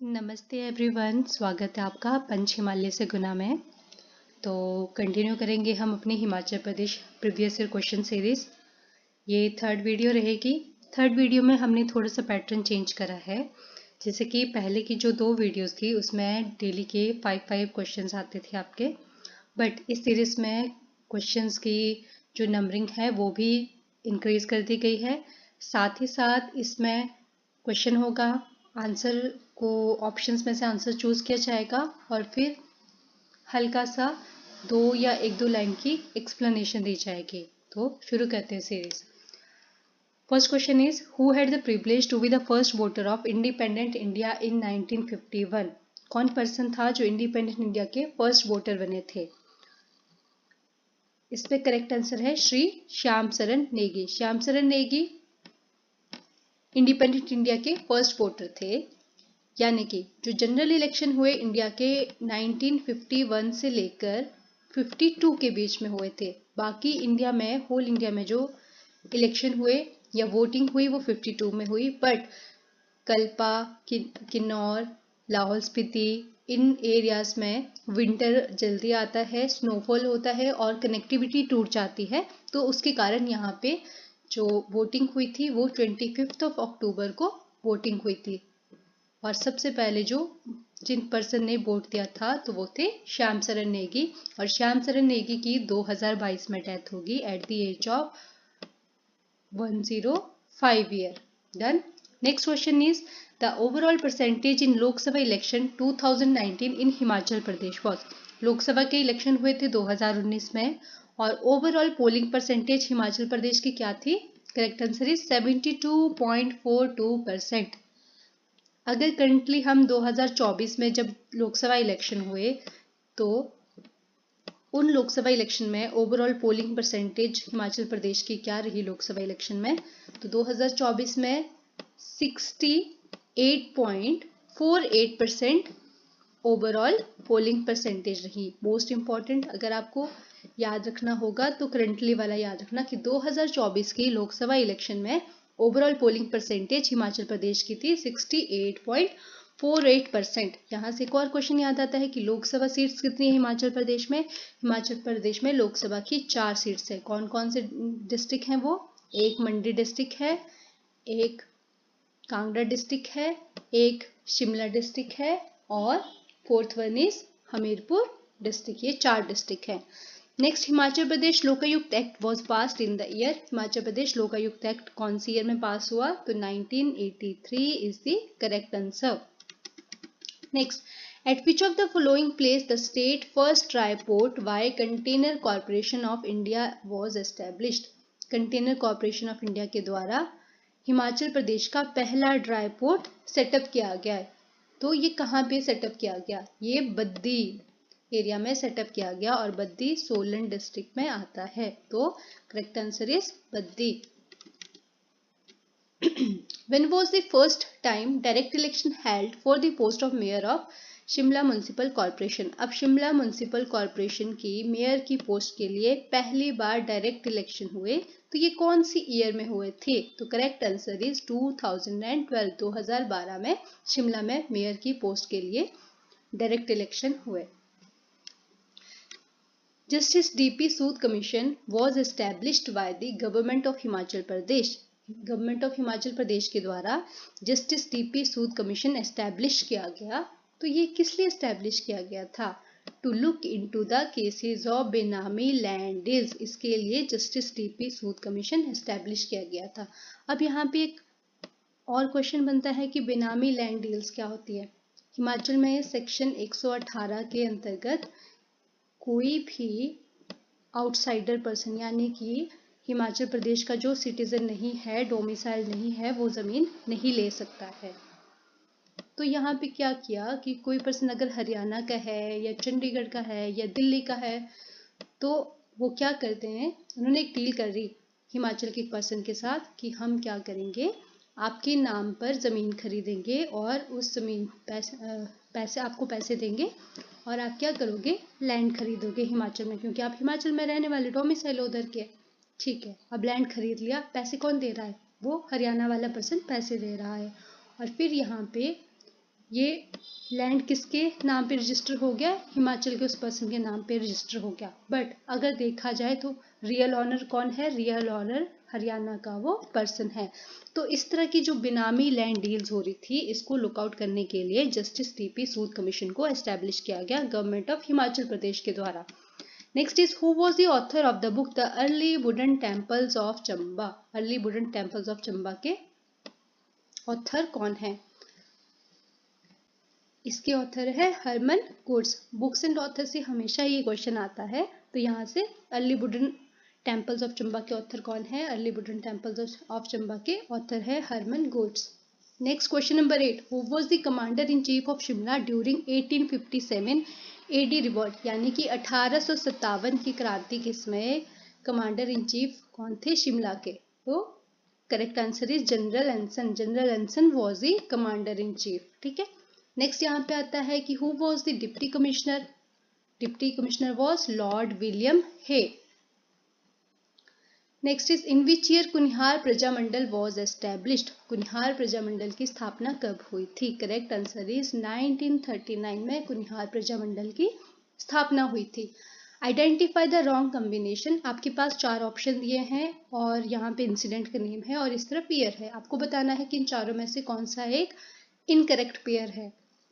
नमस्ते एवरीवन, स्वागत है आपका पंच हिमालय से गुना में। तो कंटिन्यू करेंगे हम अपनी Himachal Pradesh previous year question series. ये थर्ड वीडियो रहेगी। थर्ड वीडियो में हमने थोड़ा सा पैटर्न चेंज करा है। जैसे कि पहले की जो 2 वीडियोस थी उसमें डेली के 5 क्वेश्चंस आते थे आपके, बट इस सीरीज में क्वेश्चंस की जो नंबरिंग है वो भी इंक्रीज कर दी गई है। साथ ही साथ इसमें क्वेश्चन होगा, आंसर को ऑप्शंस में से आंसर चूज किया जाएगा और फिर हल्का सा 2 या 1-2 लाइन की एक्सप्लेनेशन दी जाएगी। तो शुरू करते हैं series. First question is, who had the privilege to be the first voter of independent India in 1951? कौन पर्सन था जो इंडिपेंडेंट इंडिया के फर्स्ट वोटर बने थे? इस पे करेक्ट आंसर है श्री श्याम सरन नेगी। श्याम सरन नेगी इंडिपेंडेंट इंडिया के फर्स्ट वोटर थे। यानी कि जो जनरल इलेक्शन हुए इंडिया के 1951 से लेकर 52 के बीच में हुए थे। बाकी इंडिया में, होल इंडिया में जो इलेक्शन हुए या वोटिंग हुई वो 52 में हुई, but Kalpa, Kinnaur, Lahaul Spiti, in areas में विंटर जल्दी आता है, स्नोफॉल होता है और कनेक्टिविटी टूट जाती है। तो उसके कारण यहाँ पे जो वोटिंग हुई थी वो 25 अक्टूबर को वोटिंग हुई थी। और सबसे पहले जिन पर्सन ने वोट दिया था तो वो थे श्याम सरन नेगी। और श्याम सरन नेगी की 2022 में डेथ होगी at the age of 105 year. Done. Next question is, the overall percentage in Lok Sabha election 2019 in Himachal Pradesh was. Lok Sabha के इलेक्शन हुए थे 2019 में और overall polling percentage Himachal Pradesh की क्या थी? Correct answer is 72.42%। अगर करंटली हम 2024 में जब लोकसभा इलेक्शन हुए तो उन लोकसभा इलेक्शन में overall polling percentage Himachal Pradesh की क्या रही लोकसभा इलेक्शन में? तो 2024 में 68.48% ओवरऑल पोलिंग परसेंटेज रही। मोस्ट इंपॉर्टेंट अगर आपको याद रखना होगा तो करंटली वाला याद रखना कि 2024 की लोकसभा इलेक्शन में overall polling percentage Himachal Pradesh की थी 68.48%। यहाँ से एक और क्वेश्चन याद आता है कि लोकसभा सीट्स कितनी है हिमाचल प्रदेश में? हिमाचल प्रदेश में लोकसभा की 4 सीट्स है। कौन कौन से डिस्ट्रिक्ट हैं वो? एक मंडी डिस्ट्रिक्ट है, एक कांगड़ा डिस्ट्रिक्ट है, एक शिमला डिस्ट्रिक्ट है और fourth one is Hamirpur district. ये 4 डिस्ट्रिक्ट है। Next, Himachal Pradesh Lokayukta act was passed in the year. Himachal Pradesh Lokayukta act कौन सी ईयर में पास हुआ? तो 1983 is the correct answer. Next, at which of the following place the state first dry port by container corporation of India was established. Container corporation of India के द्वारा हिमाचल प्रदेश का पहला dry port setup किया गया है। तो ये कहाँ पे सेटअप किया गया? ये बद्दी एरिया में सेटअप किया गया और बद्दी सोलन डिस्ट्रिक्ट में आता है। तो correct answer is Baddi. When was the first time direct election held for the post of mayor of Shimla municipal corporation? अब शिमला म्युनिसिपल कॉर्पोरेशन की मेयर की पोस्ट के लिए पहली बार डायरेक्ट इलेक्शन हुए तो ये कौन सी ईयर में हुए थे? तो करेक्ट आंसर इज 2012। 2012 में शिमला में मेयर की पोस्ट के लिए डायरेक्ट इलेक्शन हुए। Justice D.P. Sood Commission was established by the Government of Himachal Pradesh. Government of Himachal Pradesh के द्वारा justice DP Sood commission establish किया गया। तो ये किस लिए एस्टैब्लिश किया गया था? To look into the cases of benami land deals. इसके लिए justice DP Sood commission establish किया गया था। अब यहाँ पे एक और क्वेश्चन बनता है कि बेनामी लैंड डील्स क्या होती है? हिमाचल में सेक्शन 118 के अंतर्गत कोई भी आउटसाइडर पर्सन यानी कि हिमाचल प्रदेश का जो सिटीजन नहीं है, डोमिसाइल नहीं है, वो जमीन नहीं ले सकता है। तो यहाँ पे क्या किया कि कोई पर्सन अगर हरियाणा का है या चंडीगढ़ का है या दिल्ली का है तो वो क्या करते हैं, उन्होंने एक डील कर दी हिमाचल के पर्सन के साथ कि हम क्या करेंगे, आपके नाम पर ज़मीन खरीदेंगे और उस ज़मीन पैसे आपको पैसे देंगे और आप क्या करोगे, लैंड खरीदोगे हिमाचल में, क्योंकि आप हिमाचल में रहने वाले, डोमिसाइल उधर के। ठीक है, अब लैंड खरीद लिया, पैसे कौन दे रहा है? वो हरियाणा वाला पर्सन पैसे दे रहा है। और फिर यहाँ पे ये लैंड किसके नाम पे रजिस्टर हो गया? हिमाचल के उस पर्सन के नाम पे रजिस्टर हो गया। बट अगर देखा जाए तो रियल ऑनर कौन है? रियल ऑनर हरियाणा का वो पर्सन है। तो इस तरह की जो बिनामी लैंड डील्स हो रही थी, इसको लुकआउट करने के लिए जस्टिस टीपी सूद कमीशन को एस्टैब्लिश किया गया गवर्नमेंट ऑफ हिमाचल प्रदेश के द्वारा। Next is who was the author of the book the early wooden temples of Chamba? Early wooden temples of Chamba के ऑथर कौन है? इसके ऑथर है Hermann Goetz. Books and author से हमेशा ये क्वेश्चन आता है, तो यहाँ से early wooden temples of Chamba के ऑथर कौन है? Early wooden temples of Chamba के ऑथर है Hermann Goetz. Next question number 8, who was the commander in chief of Shimla during 1857 AD revolt? यानी कि 1857 की क्रांति के समय कमांडर इन चीफ कौन थे शिमला के? तो correct answer is general Anson. General Anson was the commander in chief. ठीक है। नेक्स्ट यहाँ पे आता है कि who was the deputy commissioner? Deputy commissioner was lord William Hay. Next is in which year Kunihar Prajamandal was established? Kunihar Prajamandal की स्थापना कब हुई थी? करेक्ट आंसर इज 1939 में कुनिहार प्रजामंडल की स्थापना हुई थी। Identify the wrong combination. आपके पास 4 ऑप्शन दिए हैं और यहाँ पे इंसिडेंट का नेम है और इस तरफ ईयर है। आपको बताना है कि इन चारों में से कौन सा एक इनकरेक्ट पेयर है।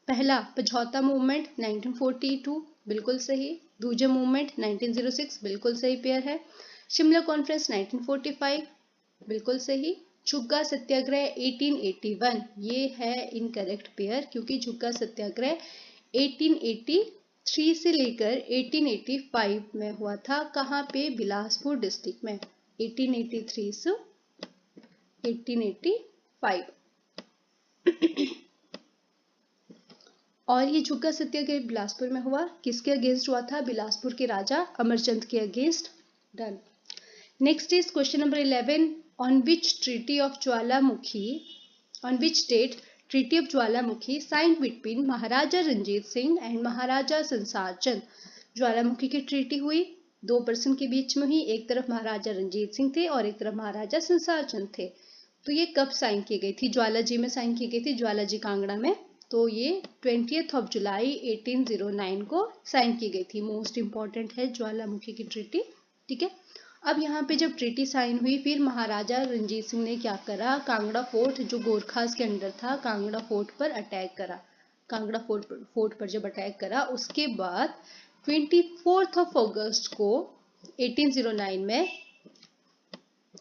पहला पझौता मूवमेंट 1942, बिल्कुल सही। दूजा मूवमेंट 1906, बिल्कुल सही पेयर है। शिमला कॉन्फ्रेंस 1945, बिल्कुल सही। झुग्गा सत्याग्रह 1881, ये है इनकरेक्ट पेयर, क्योंकि झुग्गा सत्याग्रह 1883 से लेकर 1885 में हुआ था। कहाँ पे? बिलासपुर डिस्ट्रिक्ट में। 1883 से 1885। और ये झुग्गा सत्याग्रह बिलासपुर में हुआ। किसके अगेंस्ट हुआ था? बिलासपुर के राजा अमरचंद के against. Done. Next is question number 11, on which treaty of Jwalamukhi, on which date treaty of Jwalamukhi signed between Maharaja Ranjit Singh and Maharaja Sansar Chand? ज्वालामुखी की ट्रीटी हुई 2 पर्सन के बीच में ही, एक तरफ महाराजा रंजीत सिंह थे और एक तरफ महाराजा संसार चंद थे। तो ये कब साइन की गई थी? ज्वालाजी में साइन की गई थी, ज्वालाजी कांगड़ा में। तो ये 20th of जुलाई 1809 को साइन की गई थी। मोस्ट इंपॉर्टेंट है ज्वालामुखी की ट्रीटी। ठीक है। अब यहाँ पे जब ट्रीटी साइन हुई, फिर महाराजा रंजीत सिंह ने क्या करा? कांगड़ा फोर्ट जो गोरखास के अंडर था, कांगड़ा फोर्ट पर अटैक करा। कांगड़ा फोर्ट पर जब अटैक करा, उसके बाद 24th of अगस्त को 1809 में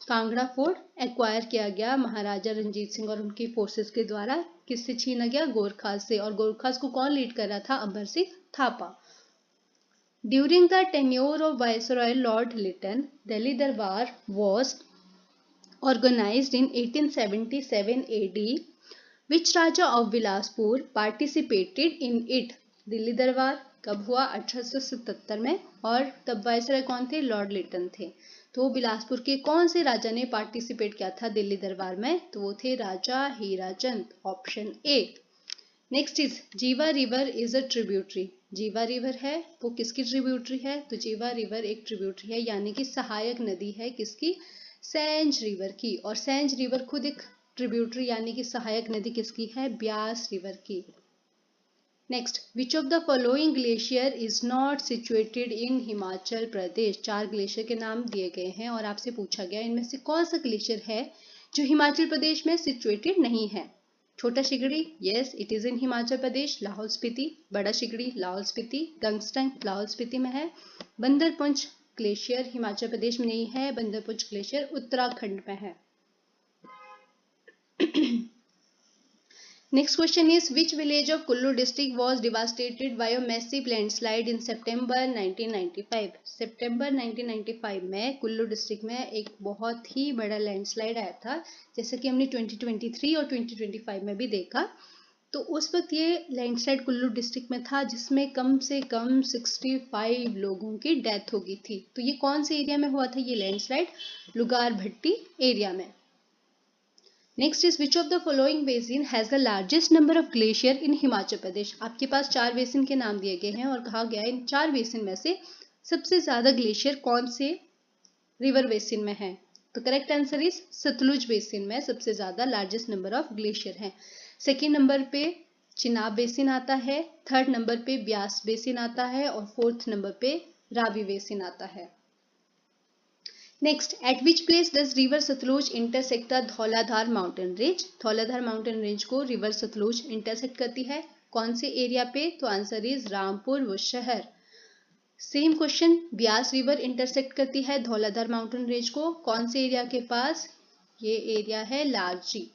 कांगड़ा फोर्ट एक्वायर किया गया महाराजा रंजीत सिंह और उनकी फोर्सेस के द्वारा। किससे छीना गया? गोरखास से। और गोरखास को कौन लीड कर रहा था? Amar Singh Thapa. During the tenure of viceroy Lord Lytton, Delhi Darbar was organized in 1877 AD. Which Raja of Bilaspur participated in it? Delhi दरबार कब हुआ? 1877 में। और तब वायसरॉय कौन थे? लॉर्ड लिटन थे। तो बिलासपुर के कौन से राजा ने पार्टिसिपेट किया था दिल्ली दरबार में? तो वो थे Raja Hirachand. Option A. Next is Jiva river is a tributary. Jiva river है वो किसकी ट्रिब्यूटरी है? तो जीवा रिवर एक ट्रिब्यूटरी है, यानी कि सहायक नदी है किसकी? सैंज रिवर की। और सैंज रिवर खुद एक ट्रिब्यूटरी यानी कि सहायक नदी किसकी है? ब्यास रिवर की। Next, which of the following glacier is not situated in Himachal Pradesh? 4 glacier के नाम दिए गए हैं और आपसे पूछा गया इनमें से कौन सा ग्लेशियर है जो हिमाचल प्रदेश में सिचुएटेड नहीं है? Chhota Shigri, yes it is in Himachal Pradesh, Lahaul Spiti. Bada Shigri Lahaul Spiti, गंगस्टन Lahaul Spiti में है। बंदरपुंज ग्लेशियर हिमाचल प्रदेश में नहीं है, बंदरपुंज ग्लेशियर उत्तराखंड में है। Next question is which village of Kullu district was devastated by a massive landslide in September 1995? सितंबर 1995 में कुल्लू डिस्ट्रिक्ट में एक बहुत ही बड़ा लैंडस्लाइड आया था, जैसे कि हमने 2023 और 2025 में भी देखा। तो उस वक्त ये लैंडस्लाइड कुल्लू डिस्ट्रिक्ट में था, जिसमें कम से कम 65 लोगों की डेथ हो गई थी। तो ये कौन से एरिया में हुआ था ये लैंडस्लाइड? लुगार भट्टी एरिया में। Next is which of the following basin has the largest number of glacier in Himachal Pradesh? आपके पास 4 बेसिन के नाम दिए गए हैं और कहा गया है इन 4 बेसिन में से सबसे ज्यादा ग्लेशियर कौन से रिवर बेसिन में है? तो correct answer is Sutlej basin में सबसे ज्यादा लार्जेस्ट नंबर ऑफ ग्लेशियर है। सेकेंड नंबर पे चिनाब बेसिन आता है, थर्ड नंबर पे ब्यास बेसिन आता है और फोर्थ नंबर पे रावी बेसिन आता है। Next, at which place does river Sutlej intersect the Dhauladhar mountain range? Dhauladhar mountain range को रिवर सतलुज इंटरसेक्ट करती है, कौन से एरिया पे? तो answer is Rampur Bushahr. Same question, Beas river intersect करती है धौलाधार माउंटेन रेंज को, कौन से एरिया के पास? ये एरिया है Lalji.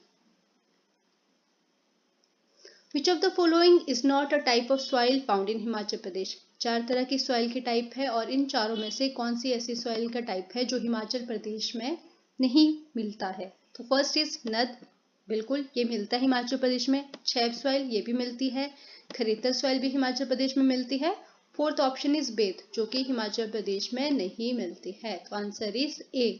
Which of the following is not a type of soil found in Himachal प्रदेश? 4 तरह की सॉइल की टाइप है और इन चारों में से कौन सी ऐसी सॉइल का टाइप है जो हिमाचल प्रदेश में नहीं मिलता है? तो फर्स्ट इज नद, बिल्कुल ये मिलता है हिमाचल प्रदेश में। छैब सॉइल, ये भी मिलती है। खरेतर सॉइल भी हिमाचल प्रदेश में मिलती है। फोर्थ ऑप्शन इज बेद, जो कि हिमाचल प्रदेश में नहीं मिलती है। तो answer is A.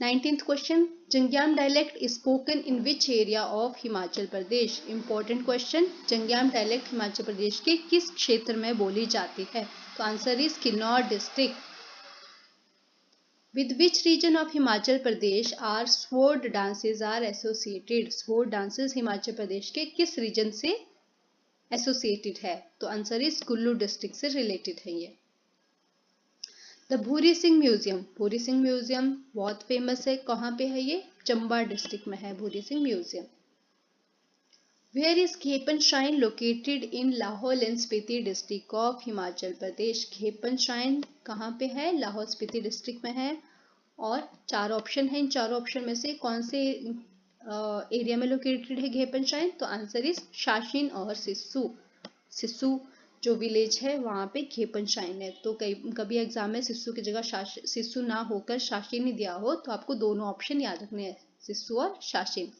19th question, Jangiam dialect is spoken in which area of Himachal Pradesh? Important question, Jangiam dialect Himachal Pradesh के किस क्षेत्र में बोली जाती है? तो answer is Kinnaur district. With which region of Himachal Pradesh are sword dances are associated? Sword dances Himachal Pradesh के किस रीजन से एसोसिएटेड है? तो आंसर इज कुल्लू डिस्ट्रिक्ट से रिलेटेड है ये। द भूरी सिंह म्यूजियम, भूरी सिंह म्यूजियम बहुत फेमस है, कहाँ पे है ये? चंबा डिस्ट्रिक्ट में है Bhuri Singh museum. Where is Khepan shrine located in Lahaul and Spiti district of Himachal Pradesh? Khepan shrine कहाँ पे है? लाहौल स्पीति डिस्ट्रिक्ट में है। और 4 ऑप्शन है, इन चारों ऑप्शन में से कौन से एरिया में लोकेटेड है खेपन श्राइन? तो आंसर इज शाशीन और सिस्सू। सिस्सू जो विलेज है वहां पे खेपन श्राइन है। तो कभी एग्जाम में सिस्सू की जगह सिस्सू ना होकर शाशीन ही दिया हो तो आपको दोनों ऑप्शन याद रखने हैं, सिस्सू और Shashin.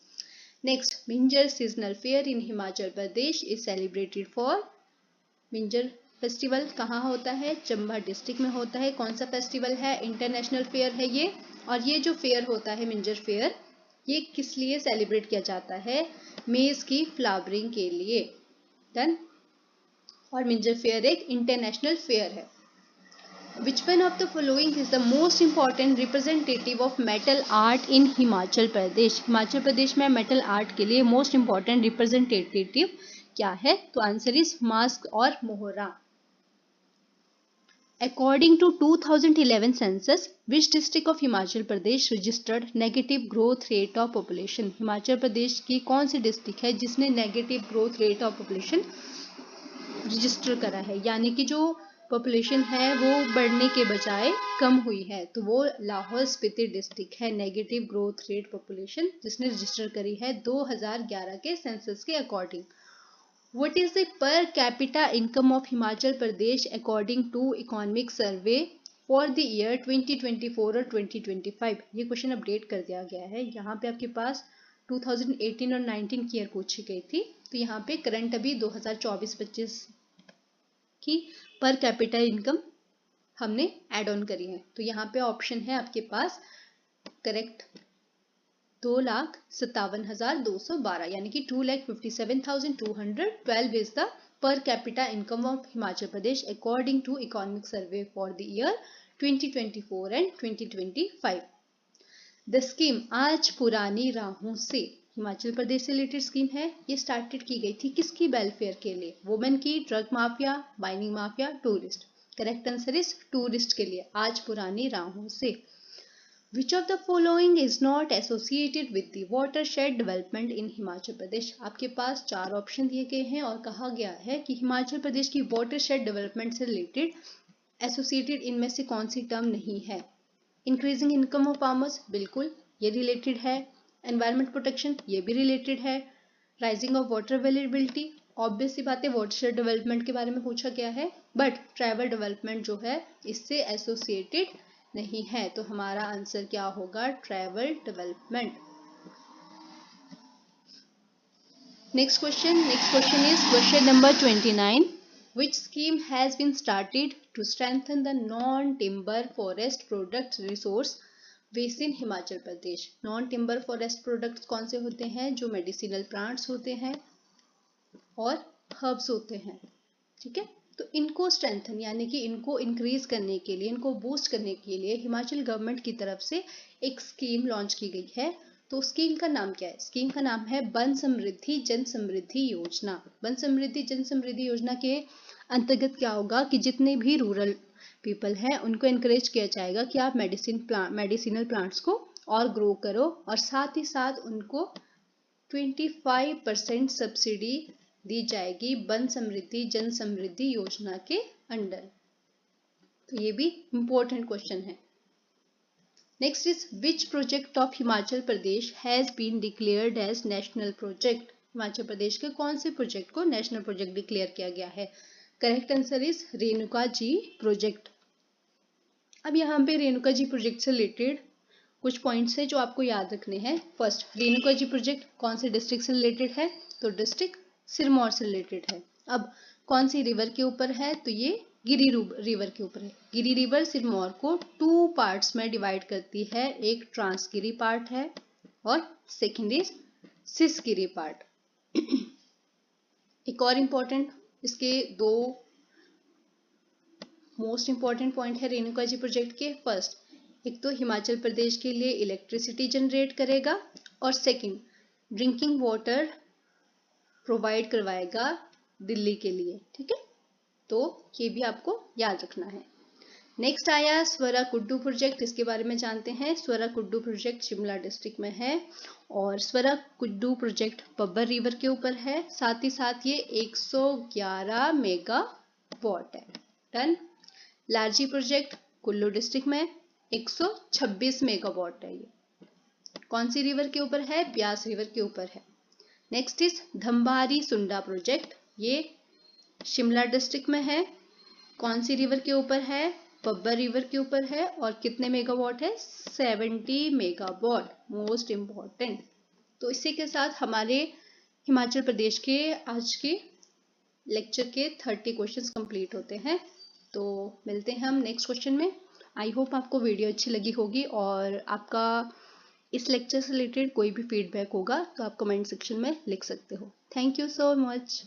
Next, Minjar seasonal fair in Himachal Pradesh is celebrated for? Minjar festival कहाँ होता है? चंबा डिस्ट्रिक्ट में होता है। कौन सा फेस्टिवल है? इंटरनेशनल फेयर है ये। और ये जो फेयर होता है मिंजर फेयर, ये किस लिए सेलिब्रेट किया जाता है? मेज की फ्लावरिंग के लिए। डन। और मिंजर फेयर एक इंटरनेशनल फेयर है। Which one of the following is the most important representative of metal art in Himachal Pradesh? Himachal Pradesh में मेटल आर्ट के लिए मोस्ट इंपॉर्टेंट रिप्रेजेंटेटिव क्या है? तो आंसर इज मास्क और मोहरा। According to 2011 census, which district of Himachal Pradesh registered negative growth rate of population? Himachal Pradesh की कौन सी district है जिसने negative growth rate of population register करा है, यानी कि जो पॉपुलेशन है वो बढ़ने के बजाय कम हुई है? तो वो लाहौल स्पीति डिस्ट्रिक्ट है, नेगेटिव ग्रोथ रेट पॉपुलेशन जिसने रजिस्टर करी है 2011 के सेंसस के according. What is the per capita income of Himachal Pradesh according to economic survey for the year 2024 और 2025? ये क्वेश्चन अपडेट कर दिया गया है। यहाँ पे आपके पास 2018 और 19 की ईयर पूछी गई थी, तो यहाँ पे करंट अभी 2024-25 की पर कैपिटा इनकम हमने ऐड ऑन करी है। तो यहाँ पे ऑप्शन है आपके पास करेक्ट 2,57,212, यानी कि 2,57,212 is the per capita income of Himachal Pradesh according to economic survey for the year 2024 and 2025। The scheme आज पुरानी राहों से, हिमाचल प्रदेश से रिलेटेड स्कीम है। ये स्टार्टेड की गई थी किसकी वेलफेयर के लिए? वुमेन की, drug mafia, mining mafia, tourist? Correct answer is tourist के लिए, आज पुरानी राहों से। Which of the following is not associated with the watershed development in Himachal Pradesh? आपके पास 4 ऑप्शन दिए गए हैं और कहा गया है कि हिमाचल प्रदेश की वाटरशेड डेवलपमेंट से रिलेटेड एसोसिएटेड इनमें से कौन सी टर्म नहीं है? इंक्रीजिंग इनकम ऑफ फार्मर्स, बिल्कुल ये रिलेटेड है। एनवायरमेंट प्रोटेक्शन, ये भी रिलेटेड है। Rising of water availability, obvious सी बात है वाटरशेड डेवलपमेंट के बारे में पूछा गया है, बट ट्रैवल डेवलपमेंट जो है इससे एसोसिएटेड नहीं है। तो हमारा आंसर क्या होगा? Travel development. Next question is question number 29। Which scheme has been started to strengthen the non-timber forest product resource base in Himachal Pradesh? Non timber forest products कौन से होते हैं? जो मेडिसिनल प्लांट्स होते हैं और हर्ब्स होते हैं, ठीक है। तो इनको स्ट्रेंथन यानी कि इनको इंक्रीज करने के लिए, इनको बूस्ट करने के लिए हिमाचल गवर्नमेंट की तरफ से एक स्कीम लॉन्च की गई है तो स्कीम का नाम क्या है? स्कीम का नाम है वन समृद्धि जन समृद्धि योजना। वन समृद्धि जन समृद्धि योजना के अंतर्गत क्या होगा कि जितने भी रूरल पीपल हैं उनको इनकरेज किया जाएगा कि आप मेडिसिनल प्लांट्स को और ग्रो करो, और साथ ही साथ उनको 25% सब्सिडी दी जाएगी वन समृद्धि जन समृद्धि योजना के अंडर। तो ये भी इंपॉर्टेंट क्वेश्चन है। Next is which project of Himachal Pradesh has been declared as national project. Himachal Pradesh के कौन से प्रोजेक्ट को नेशनल प्रोजेक्ट डिक्लेयर किया गया है? Correct answer is Renuka ji project. अब यहाँ पे रेणुका जी प्रोजेक्ट से रिलेटेड कुछ पॉइंट्स है जो आपको याद रखने हैं। फर्स्ट, रेणुका जी प्रोजेक्ट कौन से डिस्ट्रिक्ट से रिलेटेड है? तो डिस्ट्रिक्ट सिरमौर से रिलेटेड है। अब कौन सी रिवर के ऊपर है? तो ये गिरी रिवर के ऊपर है। गिरी रिवर सिरमौर को 2 पार्ट्स में डिवाइड करती है। एक ट्रांसगिरी पार्ट है और सेकेंड इज सिसगिरी पार्ट। एक और इम्पोर्टेंट इसके 2 मोस्ट इंपॉर्टेंट पॉइंट है रेणुका जी प्रोजेक्ट के। फर्स्ट, एक तो हिमाचल प्रदेश के लिए इलेक्ट्रिसिटी जनरेट करेगा, और सेकंड ड्रिंकिंग वाटर प्रोवाइड करवाएगा दिल्ली के लिए। ठीक है, तो ये भी आपको याद रखना है। नेक्स्ट आया स्वरा कुड्डू प्रोजेक्ट। इसके बारे में जानते हैं। स्वरा कुड्डू प्रोजेक्ट शिमला डिस्ट्रिक्ट में है, और स्वरा कुड्डू प्रोजेक्ट बब्बर रिवर के ऊपर है। साथ ही साथ ये 111 मेगावाट है। Done. Larji project Kullu district में 126 मेगावाट है। ये कौन सी रिवर के ऊपर है? ब्यास रिवर के ऊपर है। नेक्स्ट इज धम्बारी सुंडा प्रोजेक्ट। ये शिमला डिस्ट्रिक्ट में है। कौन सी रिवर के ऊपर है? बब्बर रिवर के ऊपर है, और कितने मेगावाट है? 70 मेगावाट। Most important. तो इसी के साथ हमारे हिमाचल प्रदेश के आज के लेक्चर के 30 क्वेश्चंस कंप्लीट होते हैं। तो मिलते हैं हम नेक्स्ट क्वेश्चन में। आई होप आपको वीडियो अच्छी लगी होगी, और आपका इस लेक्चर से रिलेटेड कोई भी फीडबैक होगा तो आप कमेंट सेक्शन में लिख सकते हो। Thank you so much.